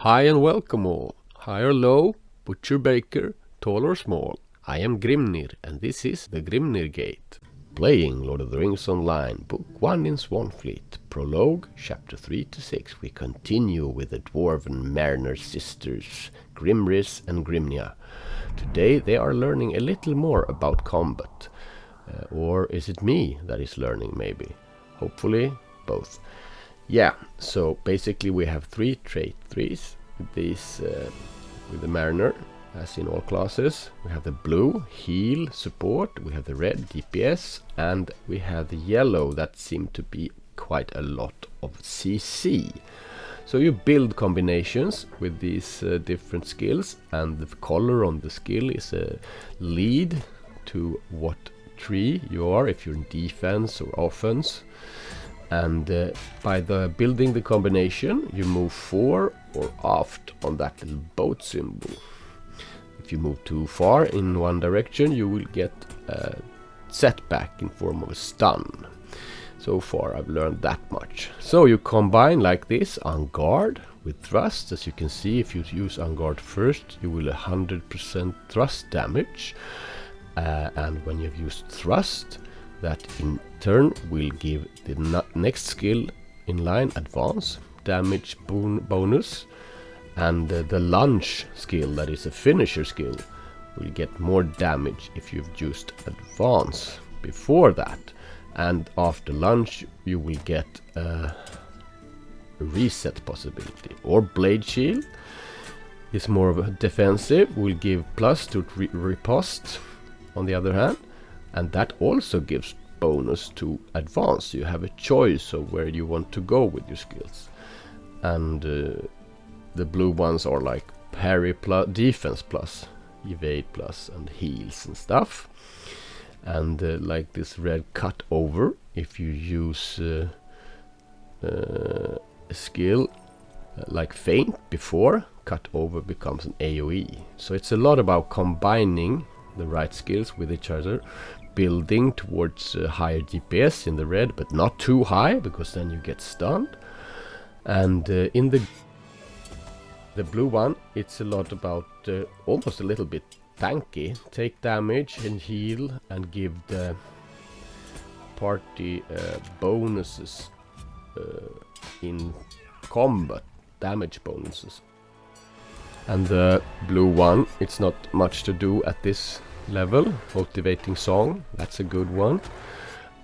Hi and welcome all, high or low, butcher baker, tall or small. I am Grimnir and this is the Grimnir Gate. Playing Lord of the Rings Online, Book 1 in Swanfleet, Prologue, Chapter 3 to 6. We continue with the Dwarven Mariner sisters, Grimris and Grimnia. Today they are learning a little more about combat. Or is it me that is learning maybe? Hopefully both. Yeah, so basically we have three trait trees with these with the Mariner, as in all classes. We have the blue, heal, support, we have the red, DPS, and we have the yellow that seem to be quite a lot of CC. So you build combinations with these different skills, and the color on the skill is a lead to what tree you are, if you're in defense or offense. And by building the combination, you move fore or aft on that little boat symbol. If you move too far in one direction, you will get a setback in form of a stun. So far I've learned that much. So you combine like this on guard with thrust. As you can see, if you use on guard first, you will 100% thrust damage. And when you've used thrust, that in turn will give the next skill in line advance damage bonus, and the lunge skill, that is a finisher skill, will get more damage if you've used advance before that. And after lunge you will get a reset possibility. Or blade shield is more of a defensive, will give plus to riposte on the other hand. And that also gives bonus to advance. You have a choice of where you want to go with your skills. And the blue ones are like parry plus, defense plus, evade plus, and heals and stuff. And like this red cut over, if you use a skill like feint before, cut over becomes an AoE. So it's a lot about combining the right skills with each other, building towards higher DPS in the red, but not too high because then you get stunned. And in the blue one, it's a lot about almost a little bit tanky. Take damage and heal and give the party bonuses in combat, damage bonuses. And the blue one, it's not much to do at this level. Motivating song, that's a good one.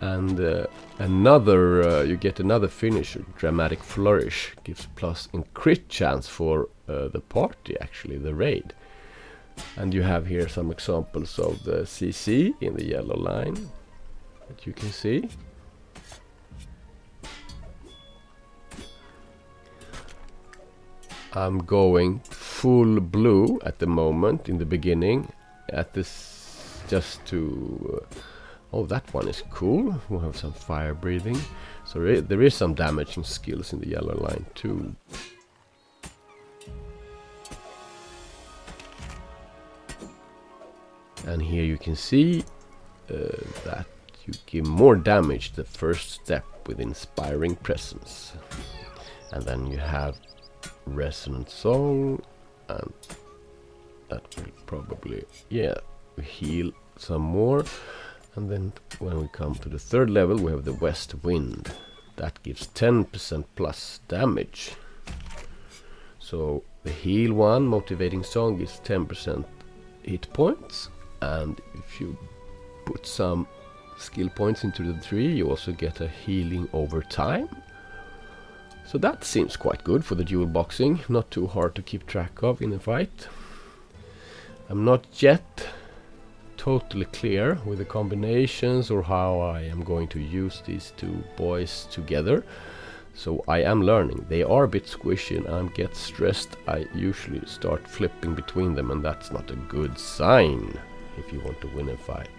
And you get another finisher, dramatic flourish, gives plus in crit chance for the party, actually the raid. And you have here some examples of the CC in the yellow line that you can see. I'm going full blue at the moment in the beginning, at this just to oh, that one is cool. We'll have some fire breathing, so there is some damaging skills in the yellow line too. And here you can see that you give more damage the first step with inspiring presence. And then you have resonant song, and that will probably heal some more. And then when we come to the third level, we have the west wind that gives 10% plus damage. So the heal one, motivating song, gives 10% hit points, and if you put some skill points into the tree, you also get a healing over time. So that seems quite good for the dual boxing, not too hard to keep track of in a fight. I'm not yet totally clear with the combinations or how I am going to use these two boys together. So I am learning. They are a bit squishy and I get stressed. I usually start flipping between them, and that's not a good sign if you want to win a fight.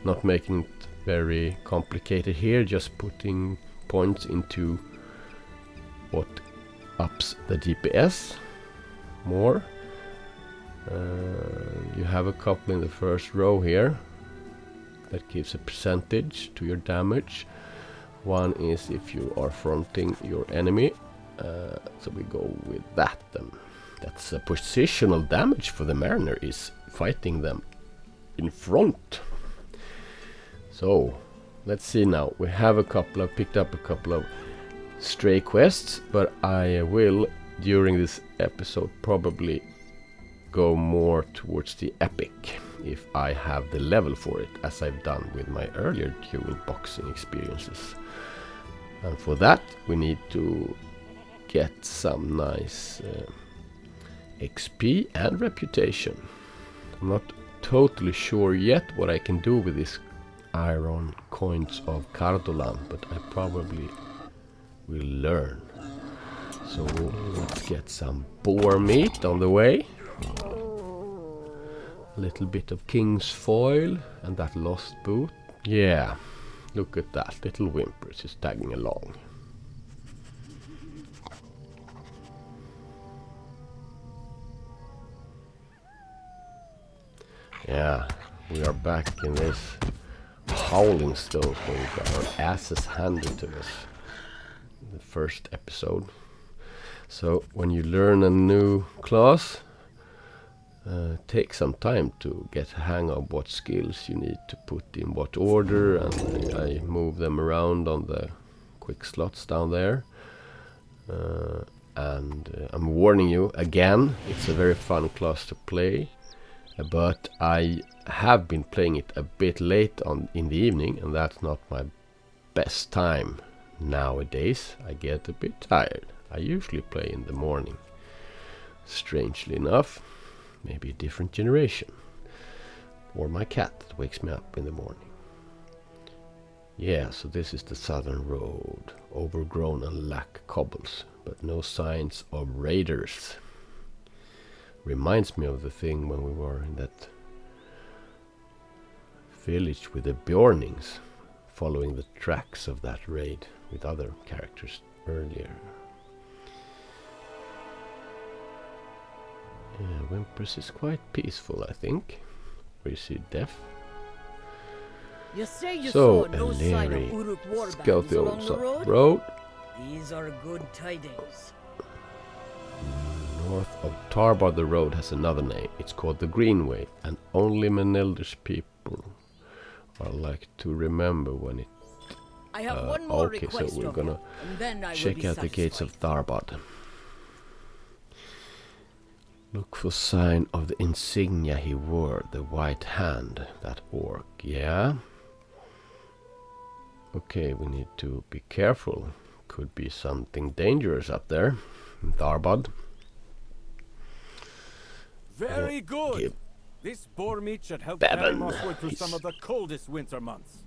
Not making it very complicated here, just putting points into what ups the DPS more. You have a couple in the first row here that gives a percentage to your damage. One is if you are fronting your enemy, so we go with that then. That's a positional damage for the mariner, is fighting them in front. So let's see now. We have picked up a couple of stray quests, but I will during this episode probably go more towards the epic if I have the level for it, as I've done with my earlier dual boxing experiences. And for that we need to get some nice XP and reputation. I'm not totally sure yet what I can do with these iron coins of Cardolan, but I probably will learn. So let's get some boar meat on the way. A little bit of king's foil and that lost boot. Yeah, look at that, little Whimpers is tagging along. Yeah, we are back in this howling stone where we got our asses handed to us in the first episode. So when you learn a new class, take some time to get a hang of what skills you need to put in what order, and I move them around on the quick slots down there. And I'm warning you again, it's a very fun class to play, but I have been playing it a bit late in the evening, and that's not my best time nowadays. I get a bit tired. I usually play in the morning, strangely enough. Maybe a different generation. Or my cat that wakes me up in the morning. Yeah, so this is the southern road. Overgrown and lack cobbles, but no signs of raiders. Reminds me of the thing when we were in that village with the Bjornings, following the tracks of that raid with other characters earlier. Yeah, Whimpers is quite peaceful, I think. Where you see death. You say you So, saw no sign of Uruk let's go warbands the along old the road? road. These are good tidings. North of Tarbard the road has another name. It's called the Greenway, and only Meneldir's people are like to remember when it... I have one more okay, so request we're of gonna you, and then I will check be out the gates of satisfied. Tarbard. Look for sign of the insignia he wore, the white hand, that orc, yeah? Okay, we need to be careful. Could be something dangerous up there in Tarbard. Very good! Give This boar meat should help Bevan. carry Mosswood through some of the coldest winter months.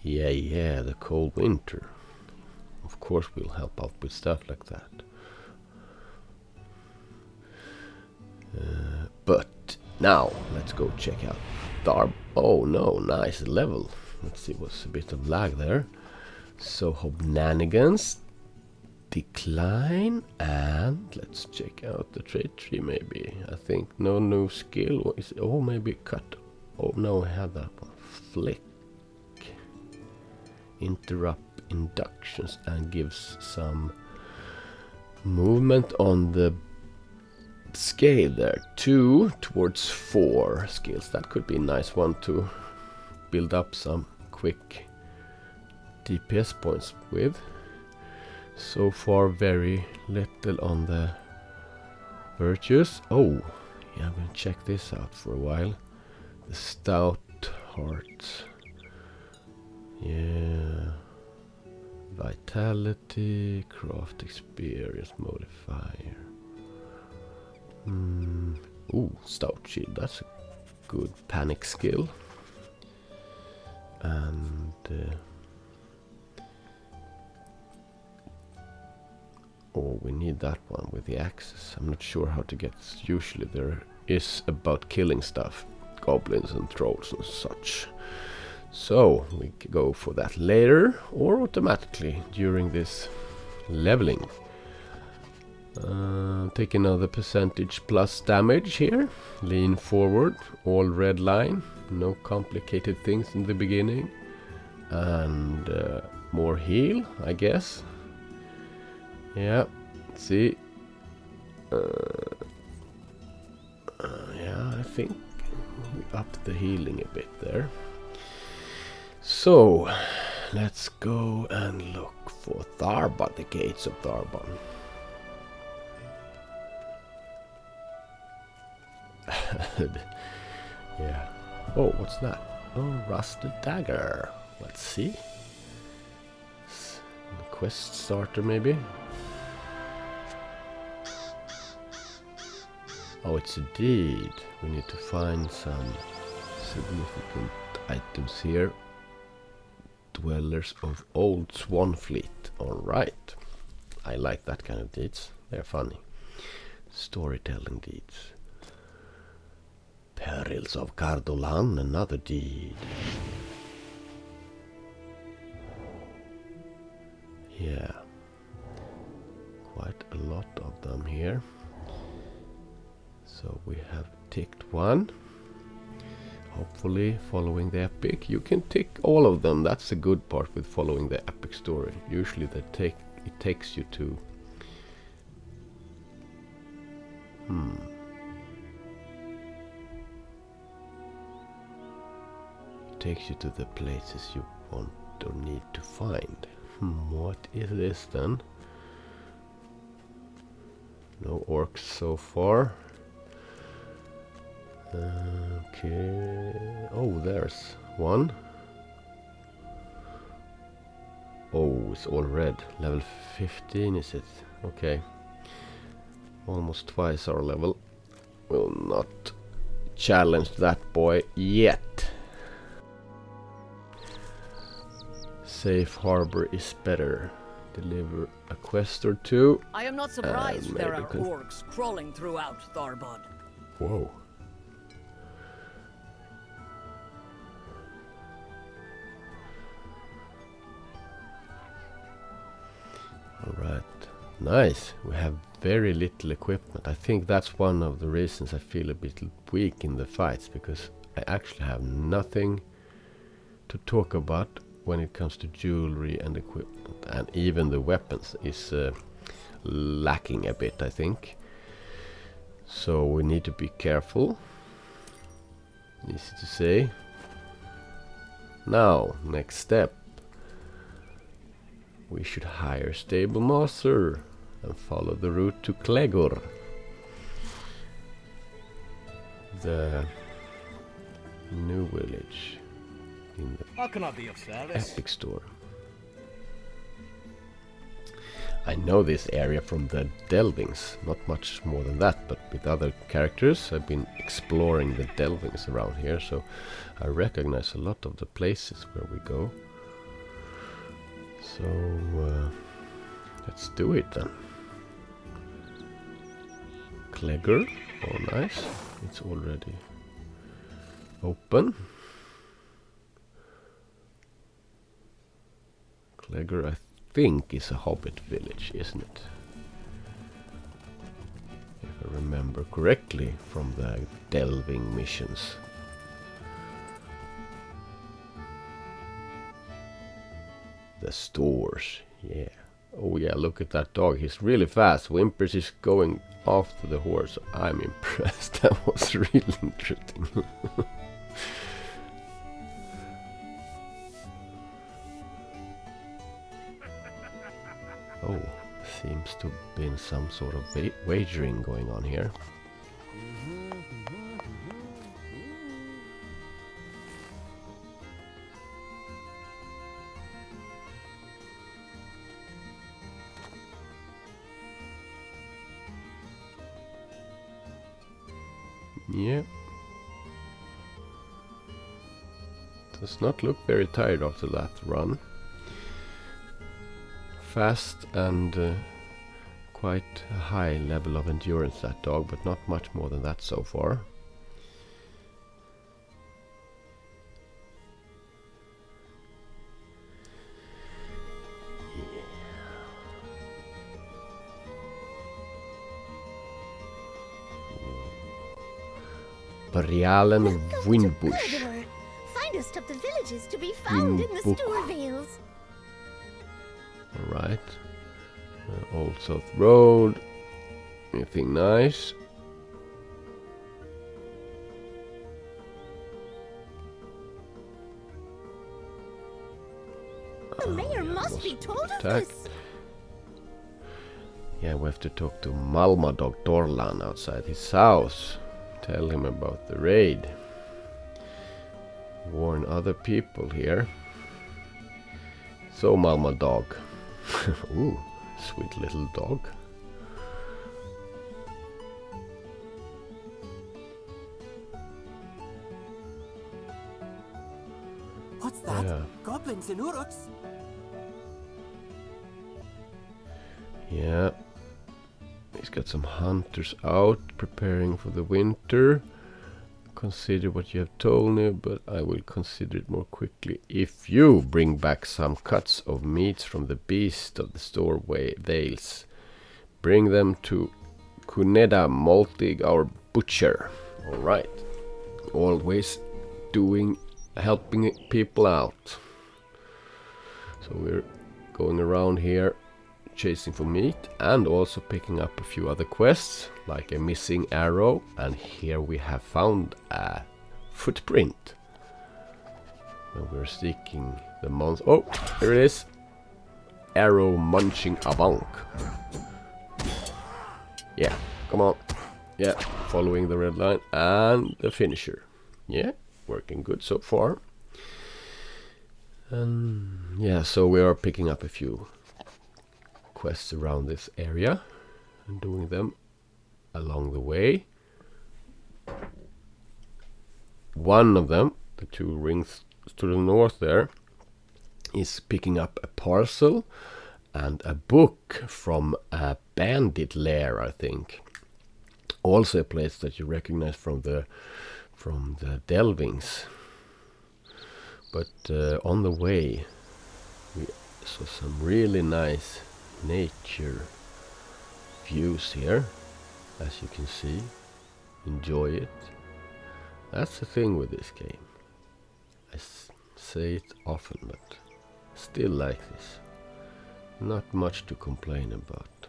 Yeah, the cold winter. Of course we'll help out with stuff like that. But now let's go check out Darb. Oh no, nice level. Let's see, what's a bit of lag there. So Hobnanigans, decline, and let's check out the trade tree maybe. I think no new skill. What is it? Oh, maybe cut. Oh no, I had that one. Flick. Interrupt inductions and gives some movement on the scale there. 2 towards 4 skills. That could be a nice one to build up some quick DPS points with. So far very little on the virtues. Oh, yeah, I'm gonna check this out for a while. The stout heart. Yeah. Vitality, craft experience modifier. Ooh, stout shield, that's a good panic skill. And oh, we need that one with the axes. I'm not sure how to get this. Usually there is about killing stuff, goblins and trolls and such. So we can go for that later or automatically during this leveling. Take another percentage plus damage here. Lean forward, all red line. No complicated things in the beginning. And more heal, I guess. Yeah, let's see. think we upped the healing a bit there. So, let's go and look for Tharbad, the gates of Tharbad. Yeah. Oh, what's that? Oh, rusted dagger. Let's see. Quest starter, maybe? Oh, it's a deed. We need to find some significant items here. Dwellers of Old Swanfleet. Alright. I like that kind of deeds. They're funny. Storytelling deeds. Perils of Cardolan, another deed. Yeah. Quite a lot of them here. So we have ticked one. Hopefully following the epic. You can tick all of them. That's the good part with following the epic story. Usually it takes you to it takes you to the places you want or need to find. What is this then? No orcs so far. Okay. Oh, there's one. Oh, it's all red. Level 15 is it? Okay. Almost twice our level. Will not challenge that boy yet. Safe harbor is better. Deliver a quest or two. I am not surprised there are maybe orcs crawling throughout Tharbad. Whoa. Alright, nice. We have very little equipment. I think that's one of the reasons I feel a bit weak in the fights, because I actually have nothing to talk about when it comes to jewelry and equipment, and even the weapons is lacking a bit, I think. So we need to be careful. Easy to say. Now, next step. We should hire stable master and follow the route to Clegor, the new village in the How can I be of service? epic store. I know this area from the delvings, not much more than that, but with other characters I've been exploring the delvings around here, so I recognize a lot of the places where we go. So let's do it then. Clegor, oh nice, it's already open. Clegor, I think, is a hobbit village, isn't it? If I remember correctly from the delving missions. The stores, yeah. Oh yeah, look at that dog, he's really fast. Whimpers is going after the horse. I'm impressed. That was really interesting. Oh, seems to have been some sort of wagering going on here. Yeah. Does not look very tired after that run. Fast and quite a high level of endurance, that dog, but not much more than that so far. Barialen Windbush. Finest of the villages to be found in the Stourvales. Alright. Old South Road. Anything nice? attack. this? Yeah, we have to talk to Malmadog Dorlan outside his house. Tell him about the raid. Warn other people here. So Malmadog. Ooh, sweet little dog. What's that? Yeah. Goblins and Uruks? Yeah. He's got some hunters out preparing for the winter. Consider what you have told me, but I will consider it more quickly if you bring back some cuts of meats from the beast of the storeway vales. Bring them to Cuneda Maltig, our butcher. Alright. Always helping people out. So we're going around here chasing for meat and also picking up a few other quests like a missing arrow, and here we have found a footprint when we're seeking the monster. Oh, here it is. Arrow munching Avank. Yeah, come on. Yeah, following the red line and the finisher. Yeah, working good so far. And yeah, so we are picking up a few quests around this area and doing them along the way. One of them, the two rings to the north there, is picking up a parcel and a book from a bandit lair, I think. Also a place that you recognize from the delvings. But on the way we saw some really nice nature views here, as you can see. Enjoy it. That's the thing with this game. I say it often, but still like this. Not much to complain about.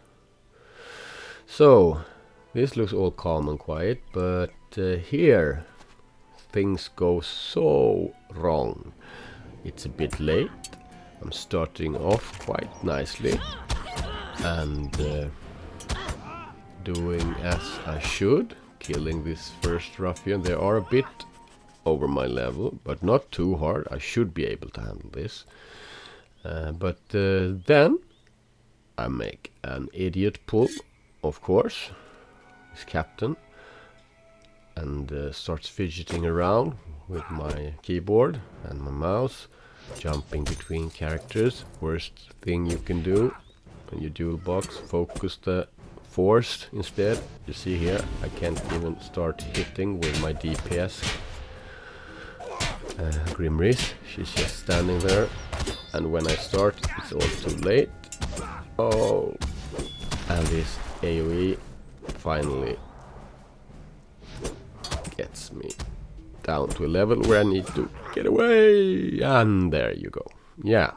So this looks all calm and quiet, but here things go so wrong. It's a bit late. I'm starting off quite nicely and doing as I should, killing this first ruffian. They are a bit over my level, but not too hard. I should be able to handle this. But then I make an idiot pull, of course, his captain, and starts fidgeting around with my keyboard and my mouse, jumping between characters. Worst thing you can do when you dual box. Focus the force instead. You see here, I can't even start hitting with my DPS. Grimris, she's just standing there, and when I start, it's all too late. Oh, and this AoE finally gets me down to a level where I need to get away, and there you go. Yeah,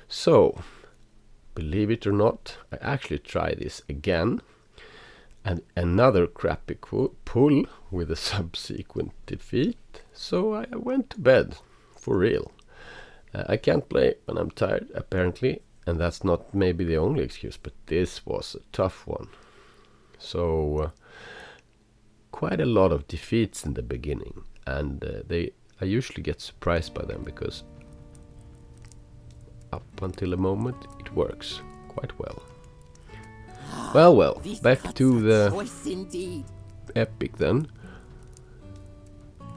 so believe it or not, I actually try this again, and another crappy pull with a subsequent defeat. So I went to bed, for real. I can't play when I'm tired, apparently, and that's not maybe the only excuse, but this was a tough one. So quite a lot of defeats in the beginning, and I usually get surprised by them, because up until a moment it works quite well. Well, back to the epic then.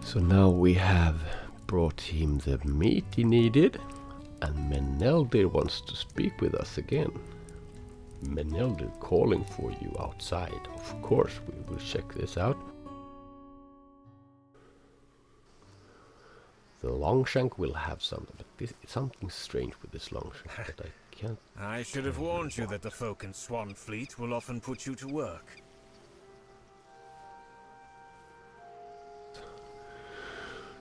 So now we have brought him the meat he needed, and Meneldir wants to speak with us again. Meneldir calling for you outside. Of course, we will check this out. The longshank will have some, but this is something strange with this longshank that I can't. I should have warned you that the folk in Swanfleet will often put you to work.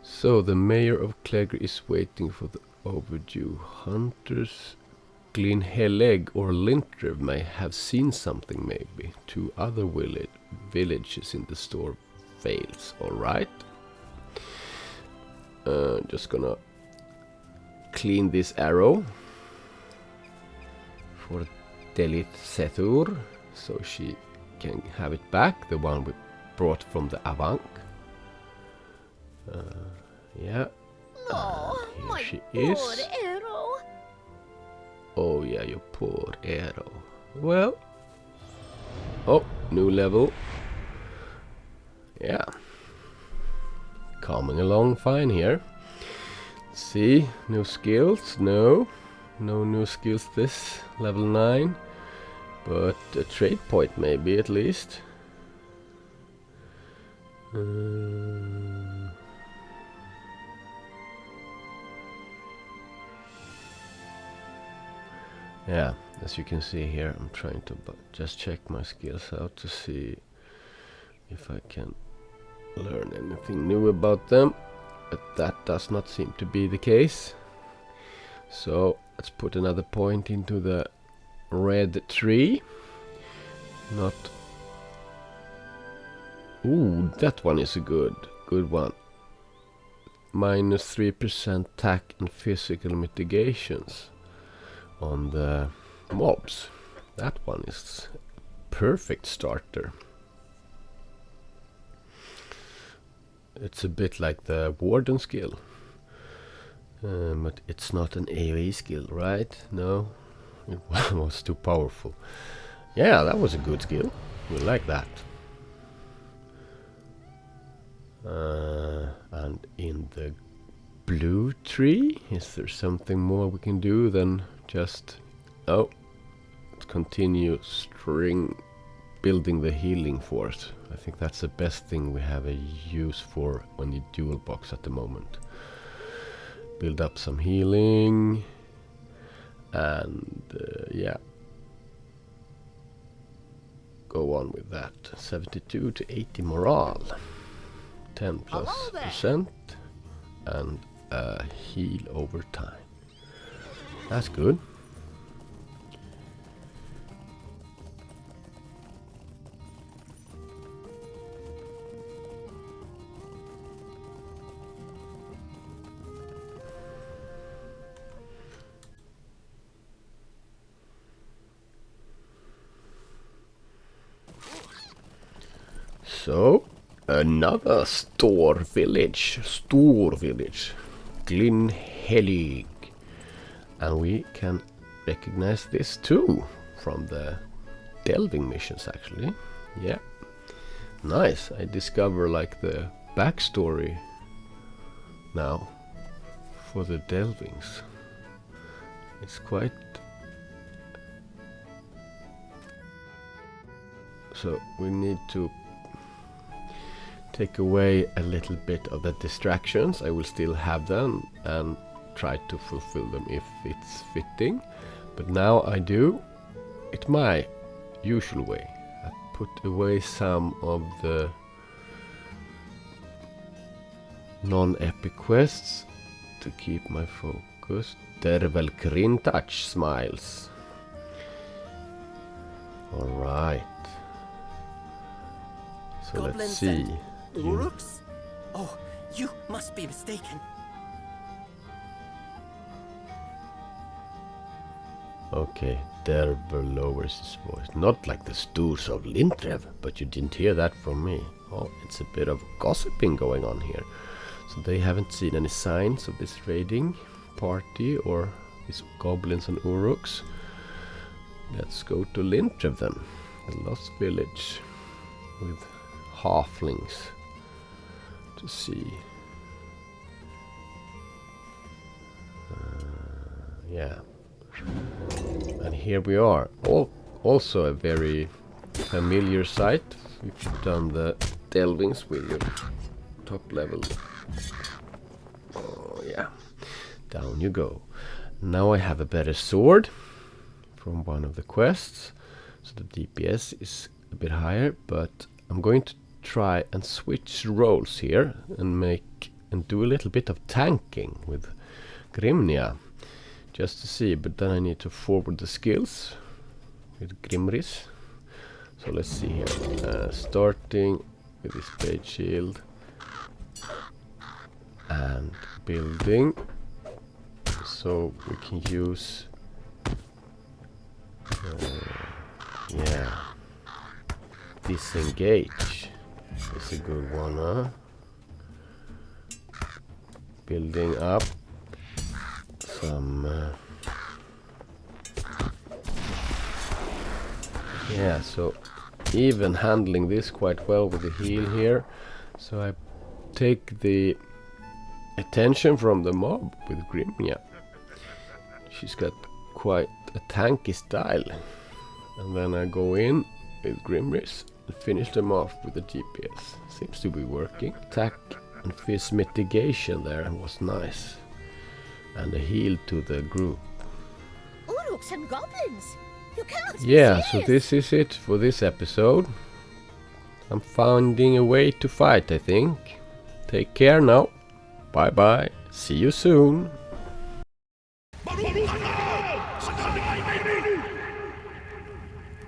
So the mayor of Clegg is waiting for the overdue hunters. Glinheleg or Lintrev may have seen something, maybe. 2 other villages in the store fails. Alright. Just gonna clean this arrow. Delith Sethur, so she can have it back, the one we brought from the Avank. Yeah. Oh, Here my she poor is. arrow. Oh yeah, your poor arrow. Well. Oh, new level. Yeah. Coming along fine here. See, new skills? No. No new skills this level 9. But a trade point maybe at least. Yeah, as you can see here, I'm trying to just check my skills out to see if I can learn anything new about them, but that does not seem to be the case. So let's put another point into the red tree. Not. Ooh, that one is a good one. Minus 3% attack and physical mitigations on the mobs. That one is perfect starter. It's a bit like the warden skill, but it's not an AoE skill, right? No, it was too powerful. Yeah, that was a good skill. We like that. And in the blue tree, is there something more we can do than just continue building the healing force? I think that's the best thing we have a use for when you dual box at the moment. Build up some healing, and yeah, go on with that. 72 to 80 morale, 10+%, and heal over time. That's good. So, another store village, Grimnir, and we can recognize this too from the delving missions actually. Yeah, nice. I discover like the backstory now for the delvings. It's quite. So we need to take away a little bit of the distractions. I will still have them and try to fulfill them if it's fitting, but now I do it my usual way. I put away some of the non-epic quests to keep my focus. Dervel Krintach smiles. Alright. So let's Goblins see. and Uruks? Oh, you must be mistaken. Okay, Dervel lowers his voice. Not like the Stoors of Lintrev, but you didn't hear that from me. Oh, it's a bit of gossiping going on here. So they haven't seen any signs of this raiding party or these goblins and Uruks. Let's go to Lintrev then, the lost village with halflings to see. Yeah. And here we are. Also a very familiar sight. We've done the delvings with your top level. Oh yeah. Down you go. Now I have a better sword from one of the quests. So the DPS is a bit higher, but I'm going to try and switch roles here and do a little bit of tanking with Grimnia. Just to see, but then I need to forward the skills with Grimris. So let's see here. Starting with this page shield and building. So we can use Yeah. Disengage is a good one, huh? Building up some... yeah, so even handling this quite well with the heal here. So I take the attention from the mob with Grimnia. She's got quite a tanky style. And then I go in with Grimris and finish them off with the GPS. Seems to be working. Attack and fizz mitigation there was nice. And a heal to the group. Uruks and goblins. You cannot be Yeah, so serious. this is it for this episode. I'm finding a way to fight, I think. Take care now. Bye bye. See you soon.